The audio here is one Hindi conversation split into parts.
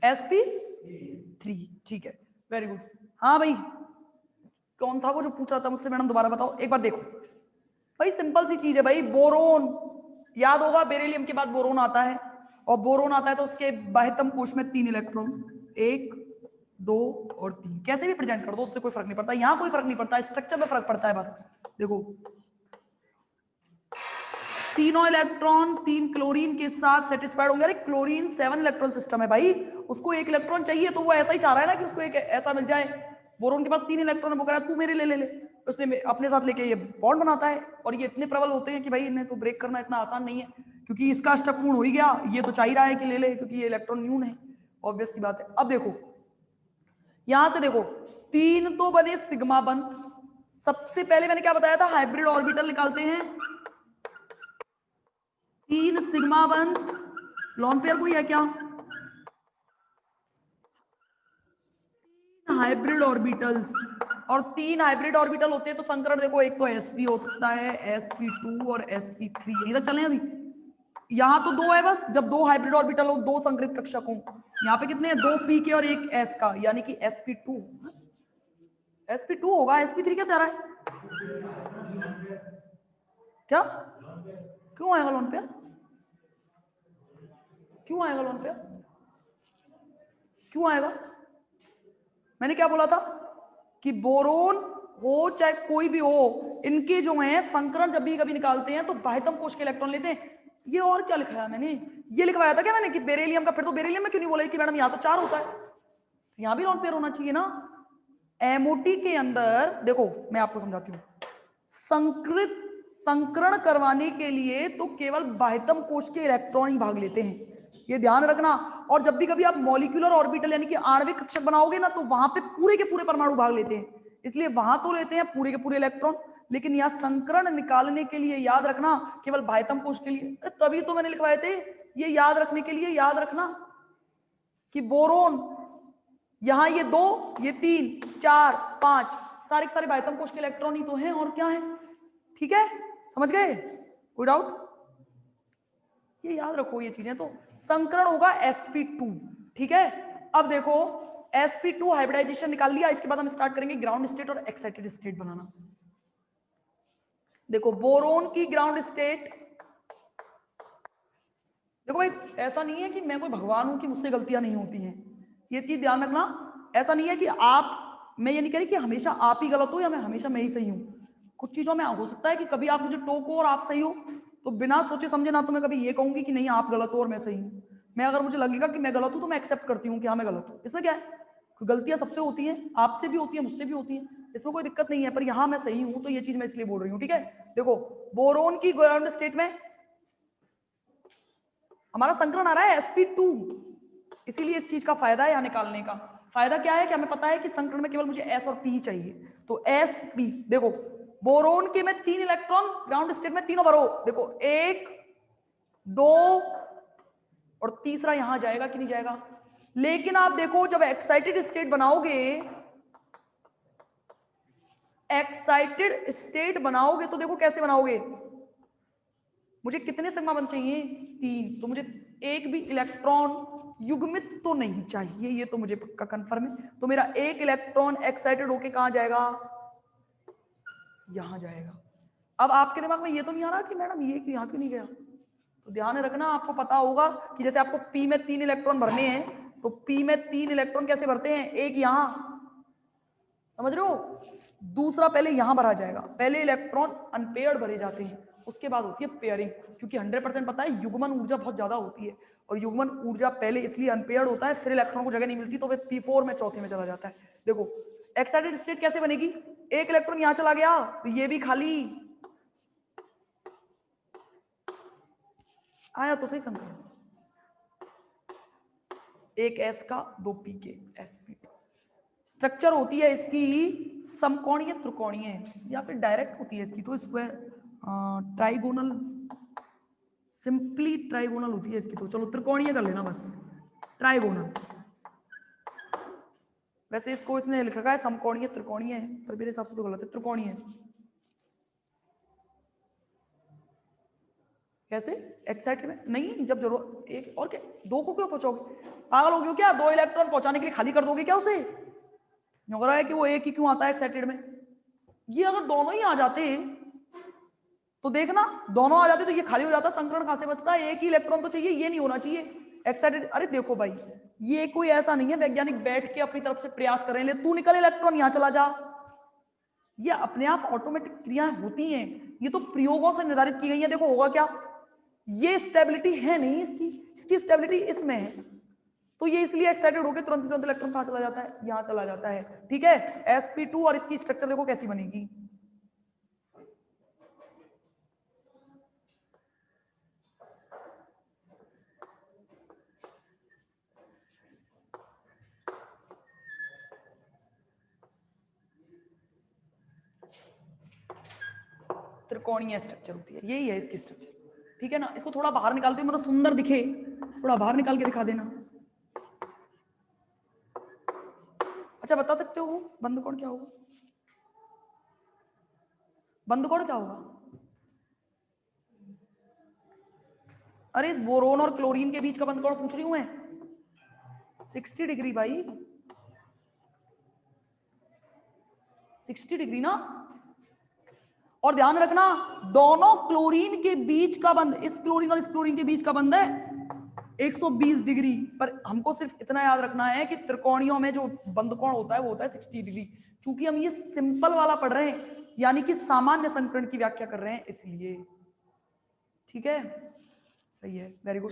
sp3, ठीक है, वेरी गुड। हाँ भाई, कौन था वो जो पूछ रहा था मुझसे, मैडम दोबारा बताओ एक बार। देखो भाई सिंपल सी चीज है भाई, बोरोन याद होगा, बेरिलियम के बाद बोरोन आता है, और बोरोन आता है तो उसके बाह्यतम कोश में 3 इलेक्ट्रॉन, 1 2 और 3, कैसे भी प्रेजेंट कर दो उससे कोई फर्क नहीं पड़ता, यहां कोई फर्क नहीं पड़ता, स्ट्रक्चर में फर्क पड़ता है बस। देखो तीनों इलेक्ट्रॉन 3 क्लोरीन के साथ सेटिस्फाइड होंगे। अरे क्लोरीन 7 इलेक्ट्रॉन सिस्टम है भाई, उसको 1 इलेक्ट्रॉन चाहिए, तो वो ऐसा ही चाह रहा है ना कि उसको एक ऐसा मिल जाए। बोरोन के पास 3 इलेक्ट्रॉन है, वो कह रहा है तू मेरे ले ले ले, उसने अपने साथ लेके ये बॉन्ड बनाता है, और ये इतने प्रबल होते हैं कि भाई इन्हें तो ब्रेक करना इतना आसान नहीं है, क्योंकि इसका अष्टक पूर्ण हो ही गया, ये तो चाह ही रहा है कि ले ले, क्योंकि ये इलेक्ट्रॉन न्यून है, ऑब्वियस सी बात है। अब देखो यहां से देखो 3 तो बने सिग्मा बंध। सबसे पहले मैंने क्या बताया था, हाइब्रिड ऑर्बिटल निकालते हैं, 3 सिग्मा बंध, लॉन पेयर कोई है क्या, हाइब्रिड ऑर्बिटल्स, और 3 हाइब्रिड ऑर्बिटल होते हैं तो संकरण देखो, एक तो sp हो सकता है, sp2 और sp3, यही तक चले अभी। यहां तो 2 है बस, जब 2 हाइब्रिड ऑर्बिटल हो, 2 संकरित कक्षक हो, यहाँ पे कितने हैं, 2 p के और 1 s का, यानी कि sp2, sp2 होगा, sp3 कैसे आ रहा है, क्या क्यों आएगा लॉन पेयर, क्यों आएगा लॉन पेयर, क्यों आएगा, मैंने क्या बोला था कि बोरोन हो चाहे कोई भी हो, इनके जो है संकरण जब भी कभी निकालते हैं तो बाह्यतम कोश के इलेक्ट्रॉन लेते हैं। ये और क्या लिखाया मैंने, ये लिखवाया था क्या मैंने कि बेरिलियम का, फिर तो बेरिलियम में क्यों नहीं बोला कि मैडम यहाँ तो 4 होता है, यहाँ भी लॉन पेयर होना चाहिए ना। एमओटी के अंदर देखो मैं आपको समझाती हूँ, संकरण करवाने के लिए तो केवल बाह्यतम कोश के इलेक्ट्रॉन ही भाग लेते हैं, ये ध्यान रखना। और जब भी कभी आप मॉलिक्यूलर ऑर्बिटल यानी कि आणविक कक्षक बनाओगे ना, तो वहां पे पूरे के पूरे परमाणु भाग लेते हैं, इसलिए वहां तो लेते हैं पूरे के पूरे इलेक्ट्रॉन, लेकिन यहाँ संकरण निकालने के लिए याद रखना केवल बाह्यतम कोश के लिए। तभी तो मैंने लिखवाए थे ये याद रखने के लिए, याद रखना कि बोरोन यहां ये 2, ये 3 4 5 सारे सारे बाह्यतम कोश के इलेक्ट्रॉन ही तो हैं, और क्या है, ठीक है, समझ गए, कोई डाउट, ये याद रखो ये चीजें। तो संकरण होगा sp2, ठीक है। अब देखो sp2 हाइब्रिडाइजेशन निकाल लिया, इसके बाद हम स्टार्ट करेंगे ग्राउंड स्टेट और एक्साइटेड स्टेट बनाना। देखो बोरोन की ग्राउंड स्टेट, देखो भाई ऐसा नहीं है कि मैं कोई भगवान हूं कि मुझसे गलतियां नहीं होती हैं, ये चीज ध्यान रखना। ऐसा नहीं है कि आप, मैं ये नहीं कह रही कि हमेशा आप ही गलत हो या मैं हमेशा मैं ही सही हूं, कुछ चीजों में हो सकता है कि कभी आप मुझे टोको और आप सही हो, तो बिना सोचे समझे ना तो मैं कभी ये कहूंगी कि नहीं आप गलत हो और मैं सही हूं, मैं अगर मुझे लगेगा कि मैं गलत हूं तो मैं एक्सेप्ट करती हूँ कि हाँ मैं गलत हूँ, इसमें क्या है, गलतियां सबसे होती हैं, आपसे भी होती है मुझसे भी होती है, इसमें कोई दिक्कत नहीं है, पर यहाँ मैं सही हूं तो ये चीज मैं इसलिए बोल रही हूँ, ठीक है। देखो बोरोन की ग्राउंड स्टेट में हमारा संकरण आ रहा है sp2, इसीलिए इस चीज का फायदा है यहाँ निकालने का। फायदा क्या है कि हमें पता है कि संकरण में केवल मुझे s और p चाहिए, तो sp, देखो बोरोन के में 3 इलेक्ट्रॉन ग्राउंड स्टेट में तीनों भरो, देखो 1 2 और तीसरा यहां जाएगा कि नहीं जाएगा। लेकिन आप देखो जब एक्साइटेड स्टेट बनाओगे, एक्साइटेड स्टेट बनाओगे तो देखो कैसे बनाओगे, मुझे कितने सिग्मा बंध चाहिए, 3, तो मुझे एक भी इलेक्ट्रॉन युग्मित तो नहीं चाहिए, ये तो मुझे पक्का कंफर्म है, तो मेरा एक इलेक्ट्रॉन एक्साइटेड होके कहां जाएगा, यहां जाएगा। अब आपके दिमाग में ये तो नहीं आ रहा कि मैडम ये यहां क्यों नहीं गया, तो ध्यान रखना, आपको पता होगा कि जैसे आपको पी में 3 इलेक्ट्रॉन भरने हैं, तो पी में 3 इलेक्ट्रॉन कैसे भरते हैं, एक यहां, समझ रहे हो, दूसरा पहले यहां भरा जाएगा, पहले इलेक्ट्रॉन अनपेयर्ड भरे जाते हैं, उसके बाद होती है पेयरिंग, क्योंकि 100% पता है युग्मन ऊर्जा बहुत ज्यादा होती है, और युग्मन ऊर्जा पहले इसलिए अनपेयर्ड होता है, फिर इलेक्ट्रॉन को जगह नहीं मिलती तो फिर p4 में चौथे में चला जाता है। देखो एक्साइटेड स्टेट कैसे बनेगी, एक इलेक्ट्रॉन यहां चला गया तो ये भी खाली आया, तो सही संकलन, एक s का 2 p के sp2। स्ट्रक्चर होती है इसकी समकोणीय त्रिकोणीय, या फिर डायरेक्ट होती है इसकी तो स्क्वायर ट्राइगोनल, सिंपली ट्राइगोनल होती है इसकी, तो चलो त्रिकोणीय कर लेना बस, ट्राइगोनल। वैसे इसको इसने लिख रखा है समकोणीय त्रिकोणीय है, पर मेरे हिसाब से तो गलत है, त्रिकोणीय। कैसे एक्साइटेड में नहीं, जब जरूरत एक और क्या, दो को क्यों पहुंचाओगे, पागल हो गए क्या? दो इलेक्ट्रॉन पहुंचाने के लिए खाली कर दोगे क्या उसे? हो रहा है कि वो एक ही क्यों आता है एक्साइटेड में। ये अगर दोनों ही आ जाते तो देखना, दोनों आ जाते तो ये खाली हो जाता, संकरण कहां से बचता है? एक ही इलेक्ट्रॉन तो चाहिए, ये नहीं होना चाहिए एक्साइटेड। अरे देखो भाई, ये कोई ऐसा नहीं है वैज्ञानिक बैठ के अपनी तरफ से प्रयास कर रहे हैं, ले तू निकल इलेक्ट्रॉन यहां चला जा, ये अपने आप ऑटोमेटिक क्रियाएं होती हैं, ये तो प्रयोगों से निर्धारित की गई है। देखो होगा क्या, ये स्टेबिलिटी है नहीं इसकी, इसकी स्टेबिलिटी इसमें है, तो ये इसलिए एक्साइटेड होकर तुरंत तुरंत इलेक्ट्रॉन कहां चला जाता है, यहां चला जाता है। ठीक है, sp2 और इसकी स्ट्रक्चर देखो कैसी बनेगी। त्रिकोणीय स्ट्रक्चर होती है, यही है इसकी स्ट्रक्चर। ठीक है ना, इसको थोड़ा बाहर निकालते हुए मतलब सुंदर दिखे, थोड़ा बाहर निकाल के दिखा देना। अच्छा बता सकते हो बंद कोण क्या होगा? बंद कोण क्या होगा? अरे इस बोरोन और क्लोरीन के बीच का बंद कोण पूछ रही हूं मैं, 60 डिग्री भाई, 60 डिग्री ना। और ध्यान रखना, दोनों क्लोरीन के बीच का बंद, इस क्लोरीन और इस क्लोरीन के बीच का बंद है 120 डिग्री। पर हमको सिर्फ इतना याद रखना है कि त्रिकोणियों में जो बंद कोण होता है वो होता है 60 डिग्री, क्योंकि हम ये सिंपल वाला पढ़ रहे हैं, यानी कि सामान्य संकरण की व्याख्या कर रहे हैं इसलिए। ठीक है, सही है, वेरी गुड।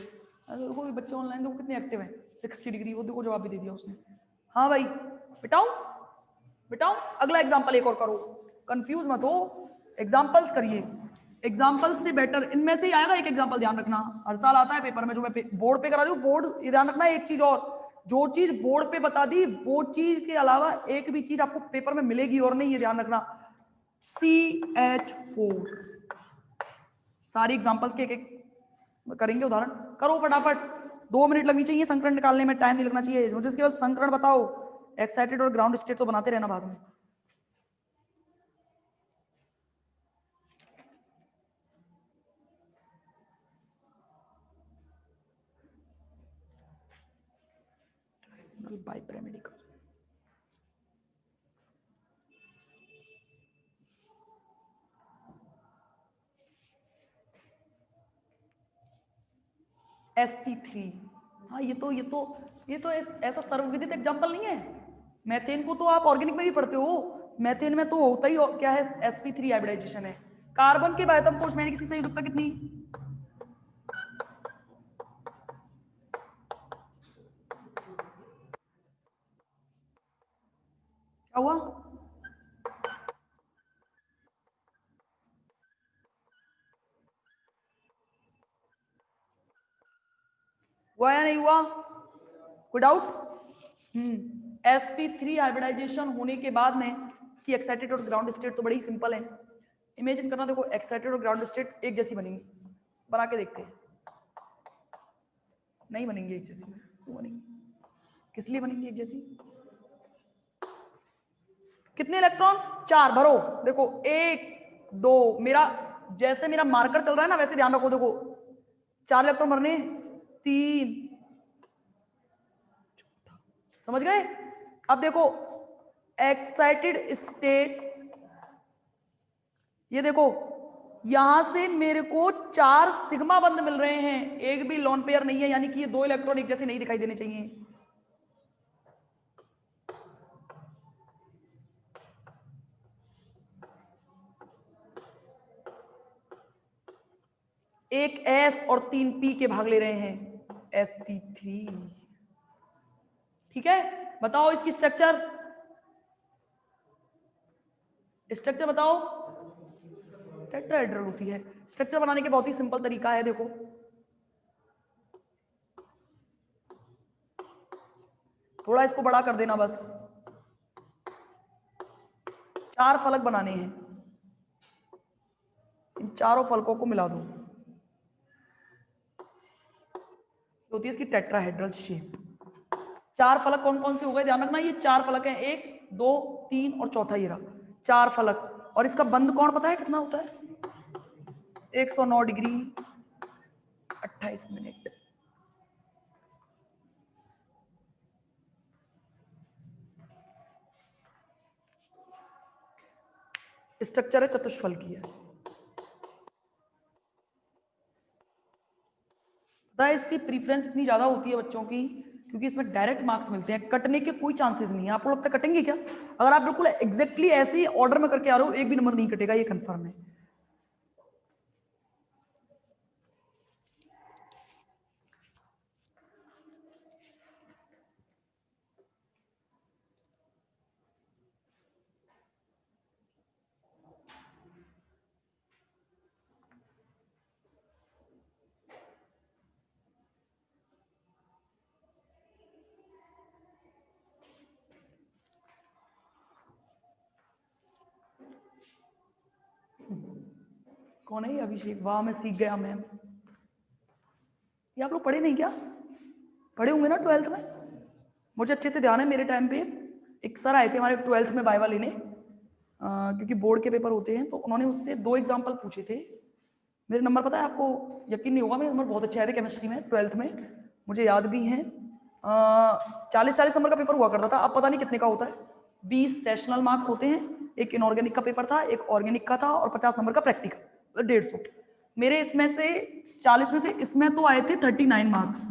देखो बच्चे ऑनलाइन देखो कितने एक्टिव हैं, 60 डिग्री, वो देखो जवाब भी दे दिया उसने। हाँ भाई बेटाओ बेटाओ, अगला एग्जाम्पल एक और करो, कंफ्यूज मत हो, एग्जाम्पल्स करिए, एग्जाम्पल से बेटर इनमें से ही आएगा एक एग्जाम्पल, ध्यान रखना हर साल आता है पेपर में, जो मैं बोर्ड पे करा रही हूँ। बोर्ड ध्यान रखना, एक चीज और, जो चीज बोर्ड पे बता दी वो चीज के अलावा एक भी चीज आपको पेपर में मिलेगी और नहीं, ये ध्यान रखना। CH4, सारी एग्जाम्पल्स के एक एक करेंगे उदाहरण, करो फटाफट, 2 मिनट लगनी चाहिए, संकरण निकालने में टाइम नहीं लगना चाहिए मुझे, केवल संकरण बताओ, एक्साइटेड और ग्राउंड स्टेट तो बनाते रहना बाद में। बाइपैरामेडिकल, sp3, हाँ ये तो ऐसा सर्वविदित एग्जांपल नहीं है। मेथेन को तो आप ऑर्गेनिक में भी पढ़ते हो, मेथेन में तो होता ही क्या है, sp3 हाइब्रिडाइजेशन है। कार्बन के बायतम कोश में किसी संयुक्तता कितनी, क्या हुआ? हुआ या नहीं हुआ? कोई डाउट? sp3 हाइब्रिडाइजेशन होने के बाद में इसकी एक्साइटेड और ग्राउंड स्टेट तो बड़ी सिंपल है, इमेजिन करना, देखो एक्साइटेड और ग्राउंड स्टेट एक जैसी बनेंगी, बना के देखते हैं। नहीं बनेंगी एक जैसी, क्यों बनेंगी, किस लिए बनेंगी एक जैसी? कितने इलेक्ट्रॉन? 4 भरो, देखो 1 2, मेरा जैसे मेरा मार्कर चल रहा है ना वैसे ध्यान रखो, देखो 4 इलेक्ट्रॉन भरने, 3, समझ गए? अब देखो एक्साइटेड स्टेट, ये देखो यहां से मेरे को 4 सिग्मा बंद मिल रहे हैं, एक भी लोन पेयर नहीं है, यानी कि ये 2 इलेक्ट्रॉन एक जैसे नहीं दिखाई देने चाहिए। एक S और 3 P के भाग ले रहे हैं, sp3। ठीक है, बताओ इसकी स्ट्रक्चर, स्ट्रक्चर बताओ। टेट्राहेड्रल होती है, स्ट्रक्चर बनाने के बहुत ही सिंपल तरीका है, देखो थोड़ा इसको बड़ा कर देना बस, 4 फलक बनाने हैं, इन चारों फलकों को मिला दो, होती है इसकी टेट्राहेड्रल शेप। 4 फलक कौन कौन से हो गए, ध्यान रखना, ये 4 फलक हैं, 1 2 3 और चौथा ये रहा, 4 फलक। और इसका बंद कोण पता है कितना होता है? 109 डिग्री, 28 मिनट। स्ट्रक्चर है चतुष्फल की है। पता है इसकी प्रीफरेंस इतनी ज्यादा होती है बच्चों की क्योंकि इसमें डायरेक्ट मार्क्स मिलते हैं, कटने के कोई चांसेस नहीं है। आपको लगता है कटेंगे क्या? अगर आप बिल्कुल एग्जैक्टली ऐसे ही ऑर्डर में करके आ रहे हो, एक भी नंबर नहीं कटेगा, ये कंफर्म है। कौन है ये अभिषेक? वाह मैं सीख गया मैम। ये आप लोग पढ़े नहीं क्या? पढ़े होंगे ना 12th में? मुझे अच्छे से ध्यान है, मेरे टाइम पे एक सर आए थे हमारे 12th में बायवा लेने, क्योंकि बोर्ड के पेपर होते हैं, तो उन्होंने उससे 2 एग्जाम्पल पूछे थे। मेरे नंबर पता है आपको, यकीन नहीं होगा, मेरे नंबर बहुत अच्छे आए थे केमिस्ट्री में 12th में, मुझे याद भी हैं। 40-40 नंबर का पेपर हुआ करता था, अब पता नहीं कितने का होता है। 20 सेशनल मार्क्स होते हैं, एक इनऑर्गेनिक का पेपर था, एक ऑर्गेनिक का था, और 50 नंबर का प्रैक्टिकल, 150। मेरे इसमें से 40 में से इसमें तो आए थे 39 मार्क्स,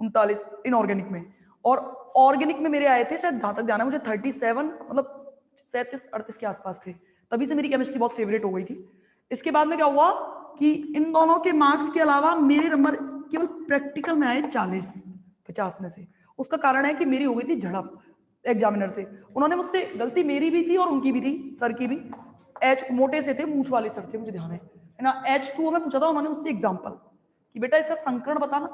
39 इनऑर्गेनिक में, और ऑर्गेनिक में मेरे आए थे शायद, जहां तक ध्यान है मुझे 37, मतलब 37-38 के आसपास थे। तभी से मेरी केमिस्ट्री बहुत फेवरेट हो गई थी। इसके बाद में क्या हुआ कि इन दोनों के मार्क्स के अलावा मेरे नंबर केवल प्रैक्टिकल में आए 40-50 में से। उसका कारण है कि मेरी हो गई थी झड़प एग्जामिनर से। उन्होंने मुझसे, गलती मेरी भी थी और उनकी भी थी, सर की भी। एच मोटे से थे, मूछ वाले सर थे, मुझे ध्यान है ना। H2O में पूछा था उन्होंने मुझसे एग्जाम्पल कि बेटा इसका संकरण बताना।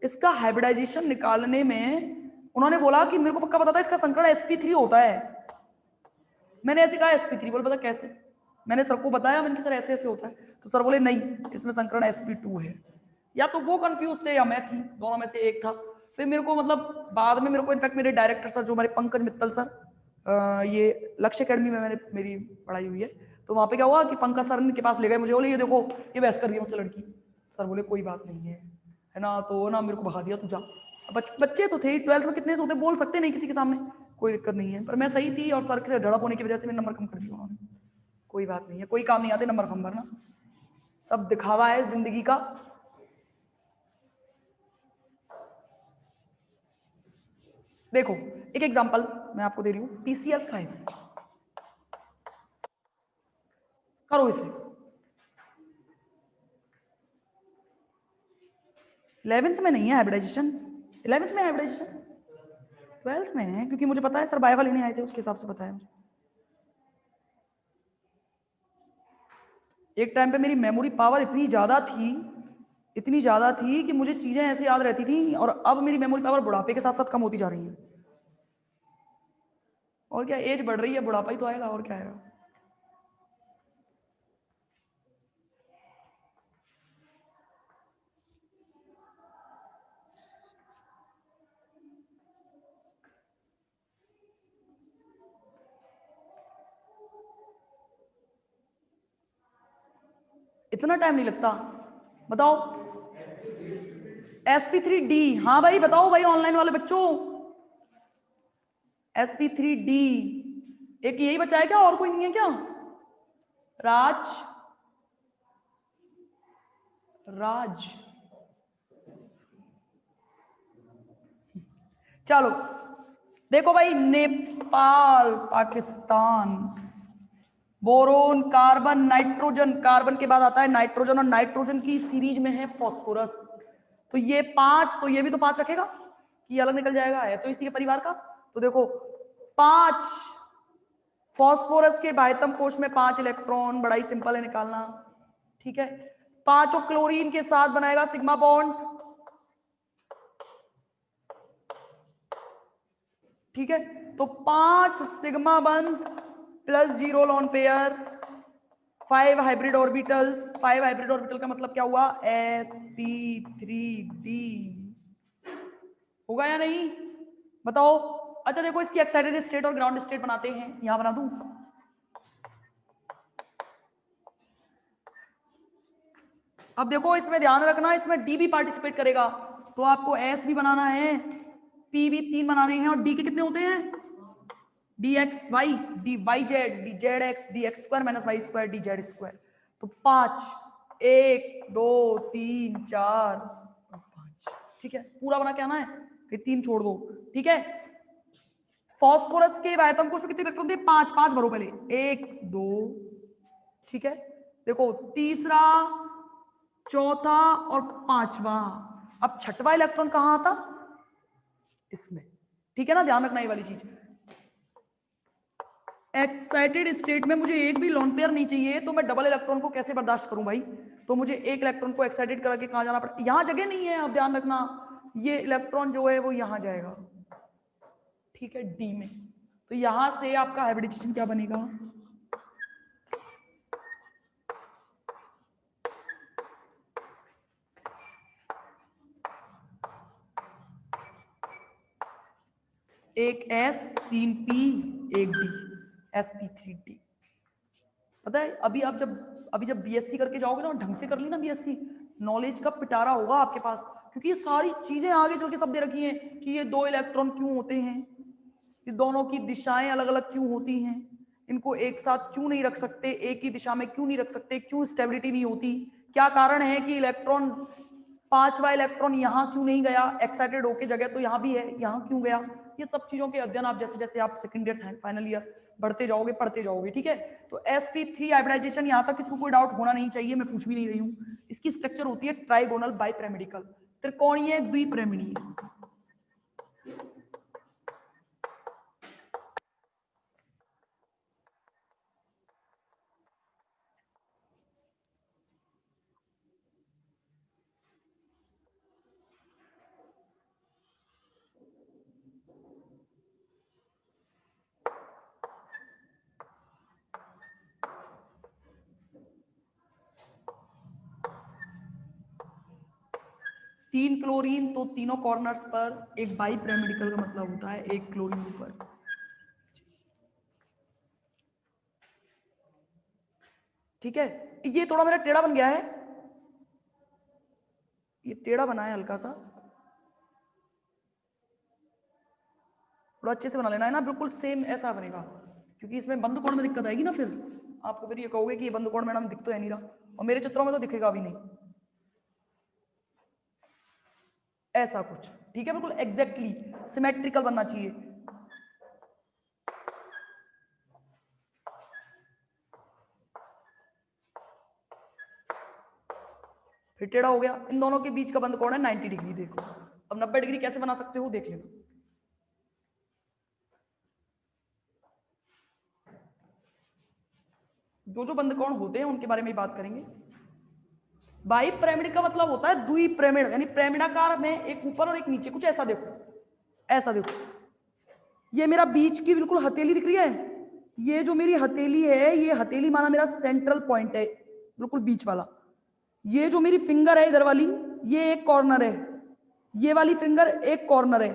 इसका हाइब्रिडाइजेशन निकालने में उन्होंने बोला कि मेरे को पक्का पता था इसका संकरण sp3 होता है। मैंने ऐसे कहा sp3, बोले पता कैसे? मैंने सर को बताया, मैंने सर ऐसे ऐसे होता है, तो सर बोले नहीं, इसमें संकरण sp2 है। या तो वो कंफ्यूज थे या मैं थी, दोनों में से एक था। फिर मेरे को मतलब बाद में मेरे को इनफैक्ट मेरे डायरेक्टर सर जो हमारे पंकज मित्तल सर, ये लक्ष्य अकेडमी में मैंने मेरी पढ़ाई हुई है, तो वहां पे क्या हुआ कि पंकज सर के पास ले गए मुझे, बोले ये देखो ये बहस कर रही है मुझसे लड़की। सर बोले कोई बात नहीं है ना, तो ना मेरे को भगा दिया, तू जा। बच्चे तो थे 12th में, कितने से होते, बोल सकते नहीं किसी के सामने, कोई दिक्कत नहीं है। पर मैं सही थी और सर से झड़प होने की वजह से मेरे नंबर कम कर दिया उन्होंने। कोई बात नहीं है, कोई काम नहीं आते नंबर कम भरना, सब दिखावा है जिंदगी का। देखो एक एग्जांपल मैं आपको दे रही हूं, PCl5 करो इसे। 11th में नहीं है हाइब्रिडाइजेशन, 11th में हाइब्रिडाइजेशन, 12th में है, क्योंकि मुझे पता है सर बायवा लेने आए थे, उसके हिसाब से पता है मुझे। एक टाइम पे मेरी मेमोरी पावर इतनी ज्यादा थी कि मुझे चीजें ऐसे याद रहती थी, और अब मेरी मेमोरी पावर बुढ़ापे के साथ साथ कम होती जा रही है। और क्या, एज बढ़ रही है, बुढ़ापा ही तो आएगा, और क्या आएगा। इतना टाइम नहीं लगता, बताओ। sp3d, हाँ भाई बताओ भाई, ऑनलाइन वाले बच्चों, sp3d एक यही बचा है क्या, और कोई नहीं है क्या? राज, राज, चलो देखो भाई, Nepal, Pakistan, boron, carbon, nitrogen, carbon के बाद आता है नाइट्रोजन, और नाइट्रोजन की सीरीज में है फास्फोरस। तो ये 5, तो ये भी तो 5 रखेगा कि अलग निकल जाएगा, है तो इसी के परिवार का। तो देखो 5, फास्फोरस के बाह्यतम कोश में 5 इलेक्ट्रॉन, बड़ा ही सिंपल है निकालना, ठीक है। 5 क्लोरीन के साथ बनाएगा सिग्मा बॉन्ड, ठीक है। तो 5 सिग्मा बंध plus 0 lone pair, 5 hybrid orbitals. 5 hybrid orbital का मतलब क्या हुआ, sp3d, होगा या नहीं बताओ। अच्छा देखो, इसकी एक्साइटेड स्टेट और ग्राउंड स्टेट बनाते हैं, यहां बना दूं। अब देखो इसमें ध्यान रखना, इसमें डी भी पार्टिसिपेट करेगा, तो आपको एस भी बनाना है, पी भी 3 बनाने हैं, और डी के कितने होते हैं, D X Y, D Y Z, D Z X, D X square minus Y square, D Z square. तो 5, 1 2 3 4 5, ठीक है, पूरा बना के आना है, फिर 3 छोड़ दो, ठीक है। फास्फोरस के आयतन कोश में कितने इलेक्ट्रॉन थे, 5, 5 भरो पहले, 1 2, ठीक है। देखो तीसरा, चौथा और पांचवा, अब छठवां इलेक्ट्रॉन कहां आता, इसमें, ठीक है ना, ध्यान रखना ये वाली चीज। एक्साइटेड स्टेट में मुझे एक भी लोन पेयर नहीं चाहिए, तो मैं डबल इलेक्ट्रॉन को कैसे बर्दाश्त करूं भाई, तो मुझे एक इलेक्ट्रॉन को एक्साइटेड करके कहां जाना पड़ेगा, यहां जगह नहीं है, अब ध्यान रखना, ये इलेक्ट्रॉन जो है वो यहां जाएगा, ठीक है, डी में। तो यहां से आपका हाइब्रिडाइजेशन क्या बनेगा, एक एस 3 पी 1 डी, sp3d। पता है अभी जब बीएससी करके जाओगे ना, ढंग से कर ली ना बीएससी, नॉलेज का पिटारा होगा आपके पास, क्योंकि ये सारी चीजें आगे चल के सब दे रखी हैं कि ये 2 इलेक्ट्रॉन क्यों होते हैं, ये दोनों की दिशाएं अलग अलग क्यों होती हैं, इनको एक साथ क्यों नहीं रख सकते, एक ही दिशा में क्यों नहीं रख सकते, क्यों स्टेबिलिटी नहीं होती, क्या कारण है कि इलेक्ट्रॉन, पांचवा इलेक्ट्रॉन यहां क्यों नहीं गया, एक्साइटेड होके जगह तो यहां भी है, यहां क्यों गया। ये सब चीजों के अध्ययन आप जैसे जैसे आप सेकंड ईयर फाइनल ईयर बढ़ते जाओगे, पढ़ते जाओगे, ठीक है। तो sp3 हाइब्रिडाइजेशन, यहां तक किसी को कोई डाउट होना नहीं चाहिए, मैं पूछ भी नहीं रही हूं। इसकी स्ट्रक्चर होती है ट्राइगोनल बाइपिरामिडिकल, त्रिकोणीय द्विपिरामिडीय। तीन क्लोरीन, तो तीनों कॉर्नर्स पर एक बाई पिरामिडिकल का मतलब होता है एक क्लोरीन ऊपर, ठीक है। ये थोड़ा मेरा टेढ़ा बन गया है, ये टेढ़ा बना है हल्का सा, थोड़ा अच्छे से बना लेना है ना, बिल्कुल सेम ऐसा बनेगा, क्योंकि इसमें बंद कोण में दिक्कत आएगी ना, फिर आपको फिर ये कहोगे कि ये बंद कोण मैडम दिख तो है नहीं रहा, और मेरे चित्रों में तो दिखेगा भी नहीं, ऐसा कुछ, ठीक है, बिल्कुल एग्जैक्टली सिमेट्रिकल बनना चाहिए। फिर टेढ़ा हो गया, इन दोनों के बीच का बंद कोण है 90 डिग्री, देखो अब 90 डिग्री कैसे बना सकते हो देख लेना। जो जो बंद कोण होते हैं उनके बारे में बात करेंगे। बाई पिरामिड का मतलब होता है द्वि पिरामिड, यानी पिरामिडाकार में एक ऊपर और एक नीचे, कुछ ऐसा देखो, ऐसा देखो, ये मेरा बीच की बिल्कुल हथेली दिख रही है, ये जो मेरी हथेली है, ये हथेली माना मेरा सेंट्रल पॉइंट है, बिल्कुल बीच वाला। ये जो मेरी फिंगर है इधर वाली, ये एक कॉर्नर है, ये वाली फिंगर एक कॉर्नर है,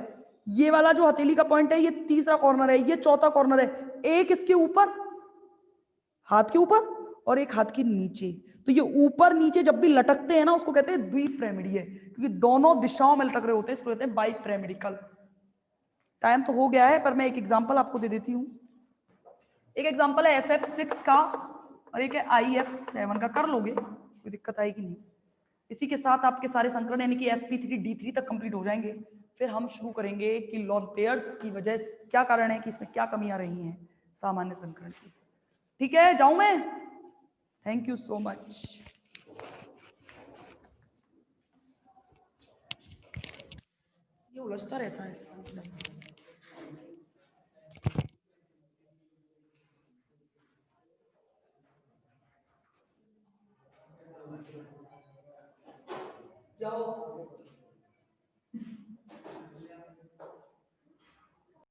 ये वाला जो हथेली का पॉइंट है ये तीसरा कॉर्नर है, ये चौथा कॉर्नर है, एक इसके ऊपर, हाथ के ऊपर, और एक हाथ के नीचे। तो ये ऊपर नीचे जब भी लटकते हैं ना, उसको कहते हैं द्विपिरामिडीय, क्योंकि दोनों दिशाओं में लटक रहे होते हैं, इसको कहते हैं बाइपिरामिडिकल। टाइम तो हो गया है, पर मैं एक एग्जांपल आपको दे देती हूं। एक एग्जांपल है SF6 का, और एक है IF7 का, कर लोगे, कोई दिक्कत आएगी नहीं। इसी के साथ आपके सारे संकरण यानी कि sp3d3 तक कंप्लीट हो जाएंगे। फिर हम शुरू करेंगे कि लोन पेयर्स की वजह से क्या कारण है, कि इसमें क्या कमियां रही हैं सामान्य संकरण की। ठीक है, जाऊं मैं, थैंक यू सो मच। ये उलझता रहता है। जाओ।